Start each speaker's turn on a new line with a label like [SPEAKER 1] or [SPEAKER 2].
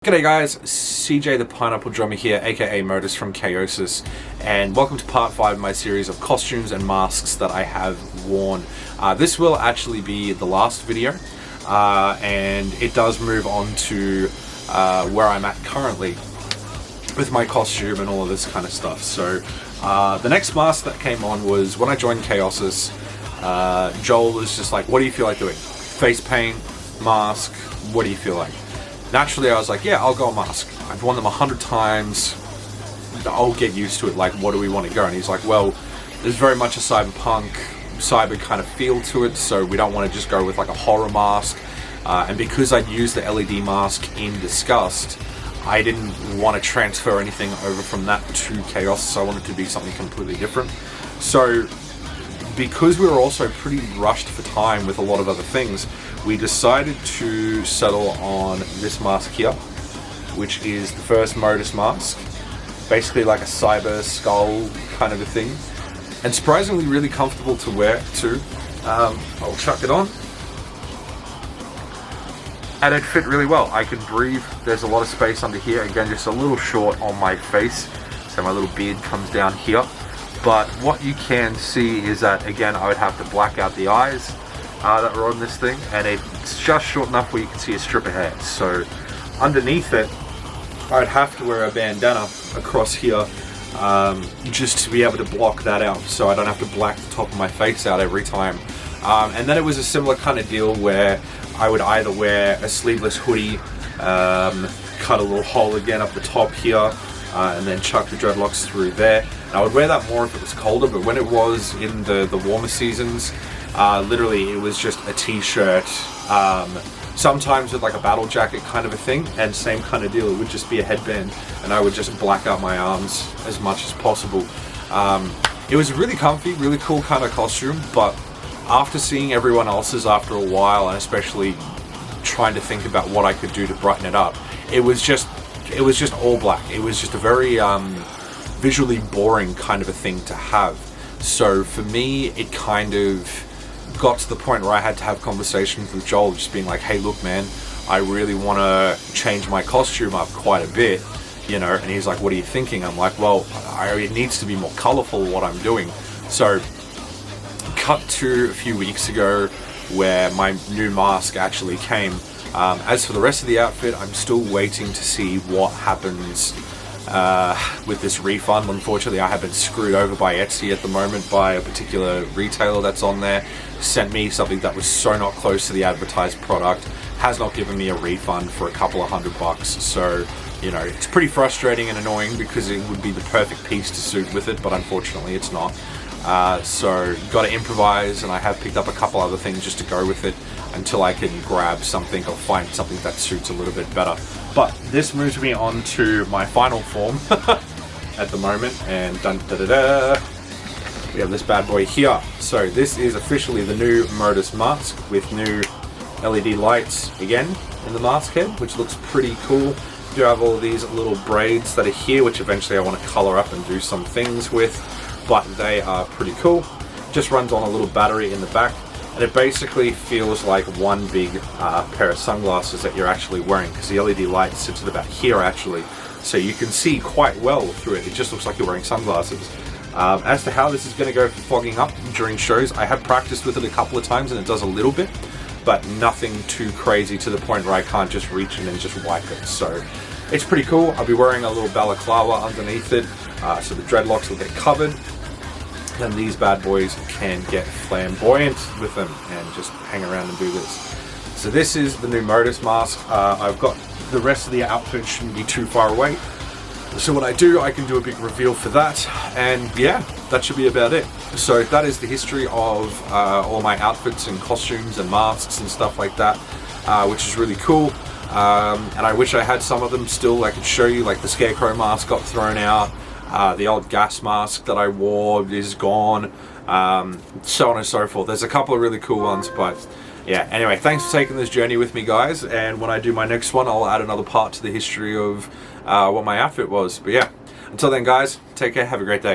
[SPEAKER 1] G'day guys, CJ the Pineapple Drummer here, aka Modus from Chaosis, and welcome to part 5 of my series of costumes and masks that I have worn. This will actually be the last video, and it does move on to where I'm at currently with my costume and all of this kind of stuff. So the next mask that came on was when I joined Chaosis. Joel was just like, what do you feel like doing? Face paint, mask, what do you feel like? Naturally, I was like, yeah, I'll go a mask. I've worn them 100 times. I'll get used to it. Like, what do we want to go? And he's like, well, there's very much a cyber kind of feel to it, so we don't want to just go with like a horror mask. And because I'd used the LED mask in Disgust, I didn't want to transfer anything over from that to Chaos, so I wanted to be something completely different. So, because we were also pretty rushed for time with a lot of other things, we decided to settle on this mask here, which is the first Modus mask. Basically like a cyber skull kind of a thing. And surprisingly really comfortable to wear too. I'll chuck it on. And it fit really well. I can breathe. There's a lot of space under here. Again, just a little short on my face, so my little beard comes down here. But what you can see is that, again, I would have to black out the eyes that were on this thing, and it's just short enough where you can see a strip of hair. So underneath it, I'd have to wear a bandana across here just to be able to block that out, so I don't have to black the top of my face out every time. And then it was a similar kind of deal where I would either wear a sleeveless hoodie, cut a little hole again up the top here, and then chuck the dreadlocks through there. And I would wear that more if it was colder, but when it was in the warmer seasons, literally it was just a t-shirt, sometimes with like a battle jacket kind of a thing, and same kind of deal, it would just be a headband, and I would just black out my arms as much as possible. It was a really comfy, really cool kind of costume, but after seeing everyone else's after a while, and especially trying to think about what I could do to brighten it up, it was just all black. It was just a very visually boring kind of a thing to have. So for me, it kind of got to the point where I had to have conversations with Joel, just being like, hey look man, I really want to change my costume up quite a bit, you know. And he's like, what are you thinking? I'm like, well, it needs to be more colorful what I'm doing. So cut to a few weeks ago where my new mask actually came. As for the rest of the outfit, I'm still waiting to see what happens with this refund. Unfortunately, I have been screwed over by Etsy at the moment by a particular retailer that's on there. Sent me something that was so not close to the advertised product, has not given me a refund for a couple of $100. So, you know, it's pretty frustrating and annoying because it would be the perfect piece to suit with it, but unfortunately it's not. So got to improvise, and I have picked up a couple other things just to go with it until I can grab something or find something that suits a little bit better. But this moves me on to my final form at the moment, and we have this bad boy here. So this is officially the new Modus mask with new LED lights again in the mask head, which looks pretty cool. Do have all of these little braids that are here, which eventually I want to color up and do some things with, but they are pretty cool. Just runs on a little battery in the back, and it basically feels like one big pair of sunglasses that you're actually wearing, because the LED light sits at about here actually, so you can see quite well through it. It just looks like you're wearing sunglasses. As to how this is going to go for fogging up during shows, I have practiced with it a couple of times and it does a little bit, but nothing too crazy to the point where I can't just reach in and just wipe it. So it's pretty cool. I'll be wearing a little balaclava underneath it, so the dreadlocks will get covered. Then these bad boys can get flamboyant with them and just hang around and do this. So this is the new Modus mask. I've got the rest of the outfit shouldn't be too far away. So when I do, I can do a big reveal for that, and yeah, that should be about it. So that is the history of all my outfits and costumes and masks and stuff like that, which is really cool. And I wish I had some of them still. I could show you, like the Scarecrow mask got thrown out. The old gas mask that I wore is gone, so on and so forth. There's a couple of really cool ones, but yeah, anyway, thanks for taking this journey with me, guys, and when I do my next one, I'll add another part to the history of what my outfit was. But yeah, until then, guys, take care, have a great day.